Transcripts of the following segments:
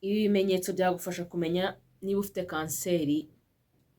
Ibi bimenyetso byagufasha kumenya niba ufite kanseri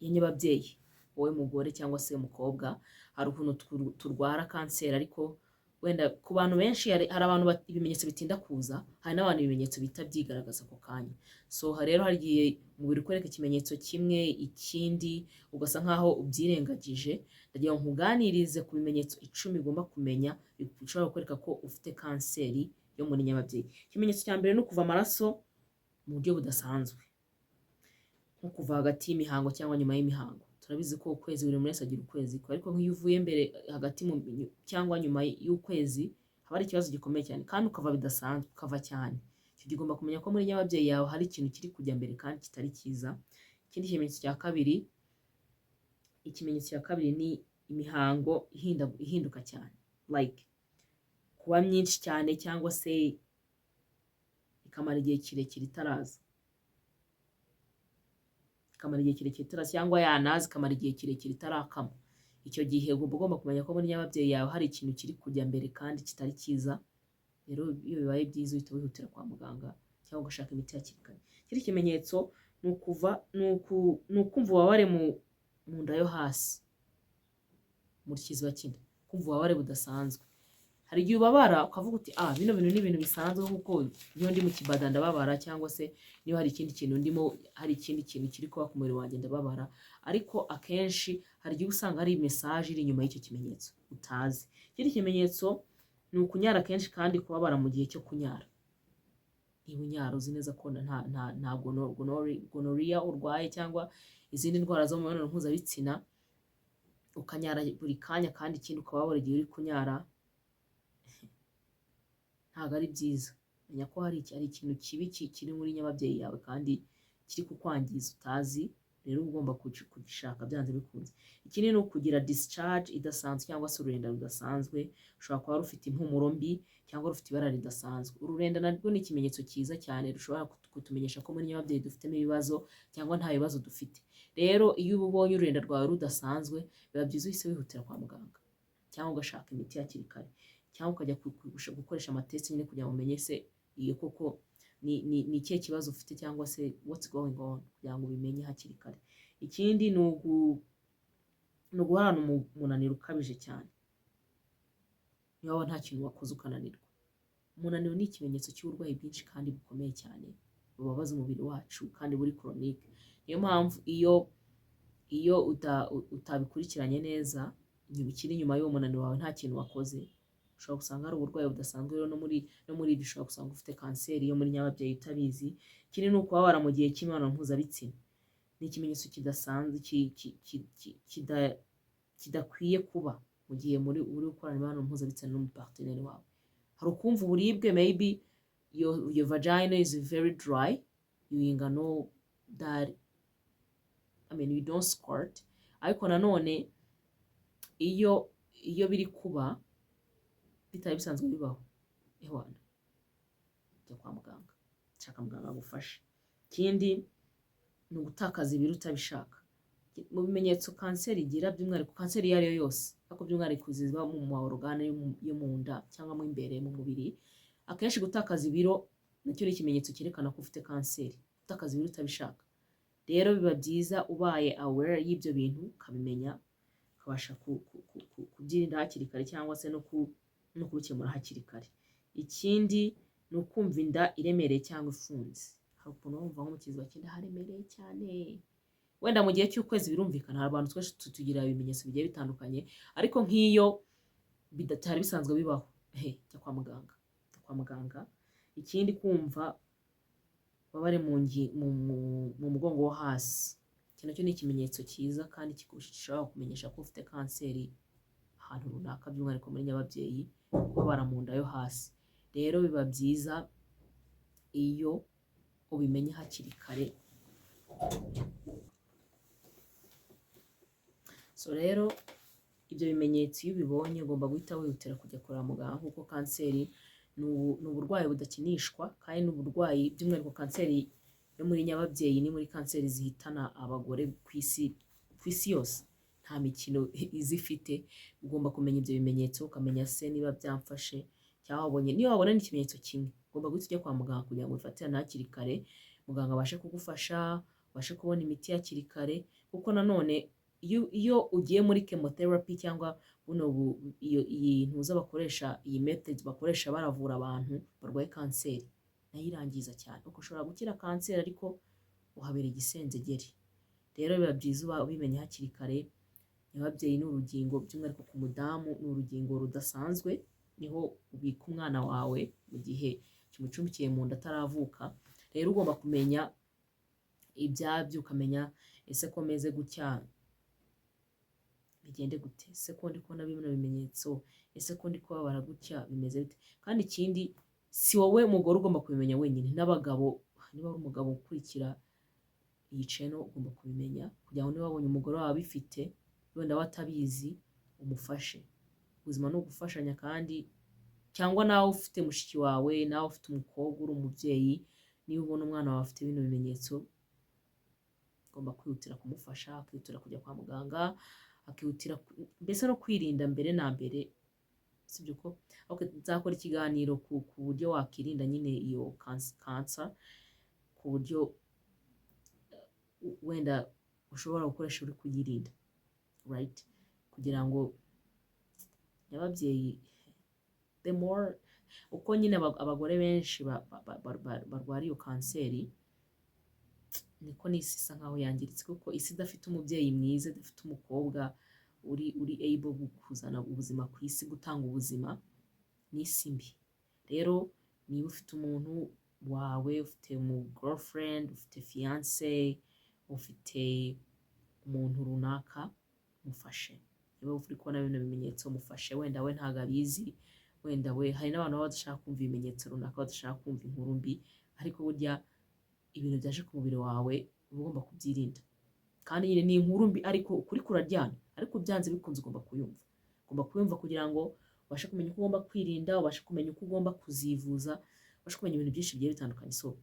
ya nyababyeyi, wowe mugore cyangwa se umukobwa. Hari ukuntu turwara kanseri, ariko wenda ku bantu benshi hari abantu ibimenyetso bitinda kuza, hari n'abantu ibimenyetso bihita byigaragaza ako kanya. So rero hari igihe umubiri ukwereka ikimenyetso kimwe, ikindi ugasa nkaho ubyirengagije. Ndagira ngo nkuganirize ku bimenyetso 10 ugomba kumenya bishobora kukwereka ko ufite kanseri yo muri nyababyeyi. Ikimenyetso cya mbere ni ukuva amaraso mu buryo budasanzwe, nko kuva hagati y'imihango cyangwa nyuma y'imihango. Turabizi ko ukwezi buri wese agira ukwezi, ariko nk'iyo uvuye mbere hagati cyangwa nyuma y'ukwezi haba ari ikibazo gikomeye cyane, kandi ukava bidasanzwe, ukava cyane. Icyo gihe ugomba kumenya ko muri nyababyeyi yawe hari ikintu kiri kujya mbere kandi kitari cyiza. Ikindi ikimenyetso cya kabiri ni imihango ihinduka cyane, like kuba myinshi cyane cyangwa se ikamara igihe kirekire itaraza, cyangwa yanaza ikamara igihe kirekire itarakama. Icyo gihe ugomba kumenya ko muri nyababyeyi yawe hari ikintu kiri kujya mbere kandi kitari cyiza. Rero iyo bibaye byiza uhita wihutira kwa muganga cyangwa ugashaka imiti hakiri kare. Ikindi kimenyetso ni ukumva ububabare mu nda yo hasi, mu kiziba cy'inda, kumva ububabare budasanzwe. Hari igihe ubabara ukavuga uti bino bintu ni ibintu bisanzwe, kuko niyo ndi mu kibada ndababara, cyangwa se niyo hari ikindi kintu ndimo, hari ikindi kintu kiri kuba ku mubiri wanjye ndababara. Ariko akenshi hari igihe usanga hari mesaje iri inyuma y'icyo kimenyetso utazi. Ikindi kimenyetso ni ukunyara kenshi kandi kubabara mu gihe cyo kunyara. Niba unyara uzi neza ko nta gonoriya urwaye cyangwa izindi ndwara zo mu mibonano mpuzabitsina, ukanyara buri kanya kandi ikindi ukababara igihe uri kunyara, ntabwo ari byiza. Menya ko hari ikintu kibi kiri muri nyababyeyi yawe kandi kiri kukwangiza utazi. Rero ugomba kugishaka byanze bikunze. Ikindi ni ukugira discharge idasanzwe cyangwa se ururenda rudasanzwe. Ushobora kuba rufite impumuro mbi cyangwa rufite ibara ridasanzwe. Ururenda narwo ni ikimenyetso cyiza cyane rushobora kutumenyesha ko muri nyababyeyi dufitemo ibibazo cyangwa nta bibazo dufite. Rero iyo ubonye ururenda rwawe rudasanzwe, biba byiza uhise wihutira kwa muganga cyangwa ugashaka imiti hakiri kare, cyangwa ukajya gukoresha amatesti nyine kugira ngo umenye se iyo koko ni ikihe kibazo ufite, cyangwa se what's going on, kugira ngo ubimenye hakiri kare. Ikindi ni uguhorana umunaniro ukabije cyane. Niba waba nta kintu wakoze ukananirwa. Umunaniro ni ikimenyetso cy'uburwayi bwinshi kandi bukomeye cyane bubabaza umubiri wacu kandi buri chronique. Niyo mpamvu iyo utabikurikiranye neza, ukiri inyuma y'uwo munaniro wawe nta kintu wakoze, ushobora gusanga hari uburwayi budasanzwe. Rero no muri ibi ushobora gusanga ufite kanseri yo muri nyababyeyi utabizi. Ikindi ni ukubabara mu gihe cy'imibonano mpuzabitsina. Ni ikimenyetso kidasanzwe kidakwiye kuba mu gihe uri gukorana imibonano mpuzabitsina n'umuparteneri wawe. Hari ukumva uburibwe, maybe your vagina is very dry, you know that, you don't squirt. Ariko nanone iyo biri kuba bitari bisanzwe bibaho, jya kwa muganga, shaka muganga agufashe. Ikindi ni ugutakaza ibiro utabishaka. Mu bimenyetso kanseri igira, by'umwihariko kanseri iyo ari yo yose, ariko by'umwihariko ziba mu maorgane yo mu nda cyangwa mu imbere mu mubiri, akenshi gutakaza ibiro nacyo ni ikimenyetso cyerekana ko ufite kanseri. Gutakaza ibiro utabishaka. Rero biba byiza ubaye aware y'ibyo bintu, ukabimenya, ukabasha kubyirinda hakiri kare, cyangwa se no kubikemura hakiri kare. Ikindi ni ukumva inda iremereye cyangwa ifunze. Hari ukuntu wumva nko mu kiziba cy'inda haremereye cyane. Wenda mu gihe cy'ukwezi birumvikana, hari abantu twese tugira ibimenyetso bigiye bitandukanye, ariko nk'iyo bitari bisanzwe bibaho, jya kwa muganga. Ikindi kumva babare mu mugongo wo hasi. Iki nacyo ni ikimenyetso cyiza kandi gishobora kumenyesha ko ufite kanseri ahantu runaka, by'umwihariko muri nyababyeyi, kubabara mu nda yo hasi. Rero biba byiza iyo ubimenye hakiri kare. So rero ibyo bimenyetso iyo ubibonye ugomba guhita wihutira kujya kwa muganga, kuko kanseri ni uburwayi budakinishwa, kandi ni uburwayi, by'umwihariko kanseri yo muri nyababyeyi ni muri kanseri zihitana abagore ku isi yose. Nta mikino izifite. Ugomba kumenya ibyo bimenyetso, ukamenya se niba byamfashe, cyangwa niba wabona n'ikimenyetso kimwe ugomba guhita ujya kwa muganga kugira ngo wifatirane hakiri kare, muganga abashe kugufasha, ubashe kubona imiti hakiri kare, kuko nanone iyo ugiye muri chemotherapy cyangwa iyi ntuza bakoresha, iyi method bakoresha baravura abantu barwaye kanseri, nayo irangiza cyane, uko ushobora gukira kanseri ariko uhabera igisenzegeri. Rero biba byiza uba ubimenya hakiri kare. Nyababyeyi ni urugingo, by'umwihariko ku mudamu ni urugingo rudasanzwe, niho ubika umwana wawe mu gihe kimucumbikiye mu nda ataravuka. Rero ugomba kumenya ibyabyo, ukamenya ese ko meze gutya bigende gute, ese ko ndi kubona bino bimenyetso, ese ko ndi kubabara gutya bimeze bite. Kandi ikindi, si wowe mugore ugomba kubimenya wenyine, n'abagabo, niba ari umugabo ukurikira iyi channel ugomba kubimenya, kugira ngo niba wabonye umugore wawe abifite wenda we atabizi umufashe. Ubuzima ni ugufashanya, kandi cyangwa nawe ufite mushiki wawe, nawe ufite umukobwa uri umubyeyi, niba ubona umwana wawe afite bino bimenyetso ugomba kwihutira kumufasha, akihutira kujya kwa muganga, akihutira mbese no kwirinda mbere na mbere, sibyo ko nzakora ikiganiro ku buryo wakirinda nyine iyo kansa, ku buryo wenda ushobora gukoresha uri kuyirinda, right? Kugira ngo nyababyeyi, the more uko nyine abagore benshi barwara iyo kanseri, niko n'isi isa nkaho yangiritse, kuko isi idafite umubyeyi mwiza, idafite umukobwa uri able kuzana ubuzima ku isi, gutanga ubuzima, ni isi mbi. Rero niba ufite umuntu wawe, ufite umu girlfriend, ufite fiance, ufite umuntu runaka, mufashe. Niba uri kubona bino bimenyetso mufashe. Wenda we ntabwo abizi, wenda we, hari n'abantu baba badashaka kumva ibimenyetso runaka, badashaka kumva inkuru mbi, ariko burya ibintu byaje ku mubiri wawe uba ugomba kubyirinda. Kandi nyine ni inkuru mbi, ariko ukuri kuraryana, ariko byanze bikunze ugomba kuyumva. Ugomba kuyumva kugira ngo ubashe kumenya uko ugomba kwirinda, ubashe kumenya uko ugomba kuzivuza, ubashe kumenya ibintu byinshi bigiye bitandukanye. So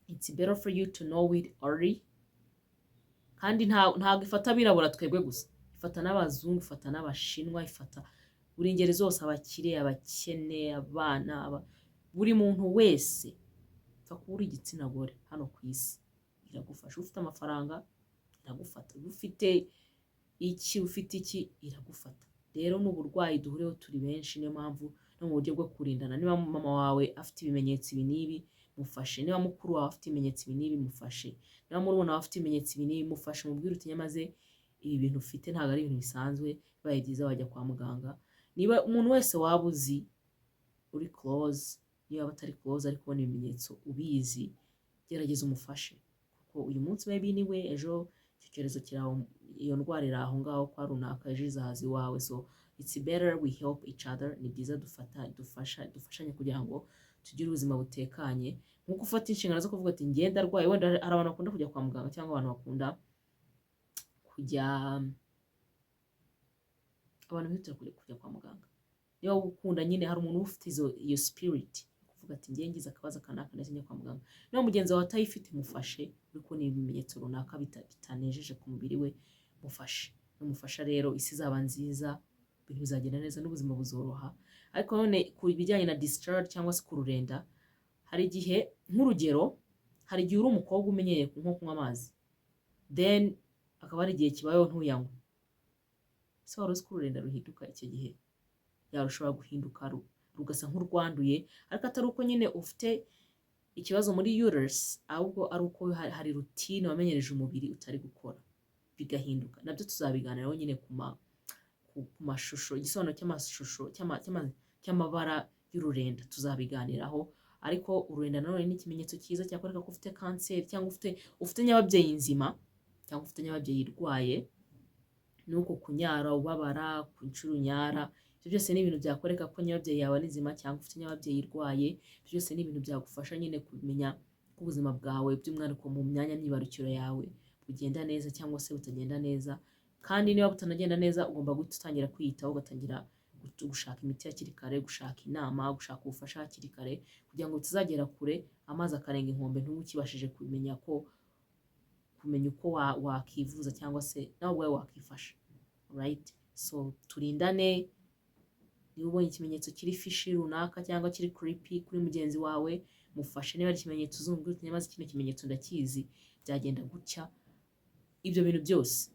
it's better for you to know it early. Kandi ntabwo ifata abirabura twebwe gusa, ifata n'abazungu, ifata n'abashinwa, ifata buri ngeri zose, abakire, abakene, abana, buri muntu wese. Pfa kuba uri igitsina gore hano ku isi, iragufasha. Ufite amafaranga iragufata, ufite iki iragufata. Rero n'uburwayi duhuriyeho turi benshi, niyo mpamvu no mu buryo bwo kurindana, niba mama wawe afite ibimenyetso ibi n'ibi, mufashe. Niba mukuru wawe afite ibimenyetso ibi n'ibi, mufashe. Niba murumuna wawe afite ibimenyetso ibi n'ibi, mufashe, mubwire uti nyamaze ibi bintu ufite ntabwo ari ibintu bisanzwe, bibaye byiza wajya kwa muganga. Niba umuntu wese waba uzi uri close, niba batari close ariko ubona ibimenyetso ubizi, gerageza umufashe, kuko uyu munsi maybe ni we, ejo icyo cyorezo kiraho, iyo ndwara iri aho ngaho kwa runaka, ejo izahaza iwawe. So it's better we help each other. Ni byiza dufashanye kugira ngo tugire ubuzima butekanye, nkuko ufata inshingano zo kuvuga ati ngenda arwaye. Wenda hari abantu bakunda kujya kwa muganga, cyangwa abantu bakunda kujya, abantu bihutira kujya kwa muganga. Niba ukunda nyine, hari umuntu ufite iyo spirit kuvuga ati ngiye ngize akabazo kanaka ndetse njya kwa muganga. Niba mugenzi wawe atayifite, mufashe. Uriko ni ibimenyetso runaka bitanejeje ku mubiri we, mufashe. Numufasha rero isi izaba nziza, ibintu bizagenda neza, n'ubuzima buzoroha. Ariko none ku bijyanye na discharge cyangwa se kururenda, hari igihe, nk'urugero, hari igihe uri umukobwa umenyeye nko kunywa amazi, then akaba ari igihe kibayeho ntuyanywe. Ese wari uzi ko ururenda ruhinduka icyo gihe? Yarushobora guhinduka rugasa nk'urwanduye, ariko atari uko nyine ufite ikibazo muri uterus, ahubwo ari uko hari routine wamenyereje umubiri utari gukora, bigahinduka. Nabyo tuzabiganiraho nyine ku mashusho, igisobanuro cy'amashusho cy'amabara y'ururenda tuzabiganiraho. Ariko ururenda nanone ni ikimenyetso cyiza cyakwereka ko ufite kanseri, cyangwa ufite nyababyeyi nzima, cyangwa ufite nyababyeyi irwaye. Nuko kunyara, ubabara, kunshuro unyara, ibyo byose ni ibintu byakwereka ko nyababyeyi yawe ari nzima, cyangwa ufite nyababyeyi irwaye. Ibyo byose ni ibintu byagufasha nyine kumenya ko ubuzima bwawe, by'umwihariko mu myanya myibarukiro yawe, bugenda neza cyangwa se butagenda neza. Kandi niba butanagenda neza, ugomba guhita utangira kwiyitaho, ugatangira gushaka imiti hakiri kare, gushaka inama, gushaka ubufasha hakiri kare, kugira ngo tuzagera kure, amazi akarenga inkombe, ntukibashije kumenya uko wakivuza cyangwa se nawe ubwawe wakifasha. Right? So turindane, niba ubonye ikimenyetso kiri fishi runaka cyangwa kiri creepy kuri mugenzi wawe, mufashe. Niba ari ikimenyetso uzumva uti maze kino kimenyetso ndakizi, byagenda gutya. Ibyo bintu byose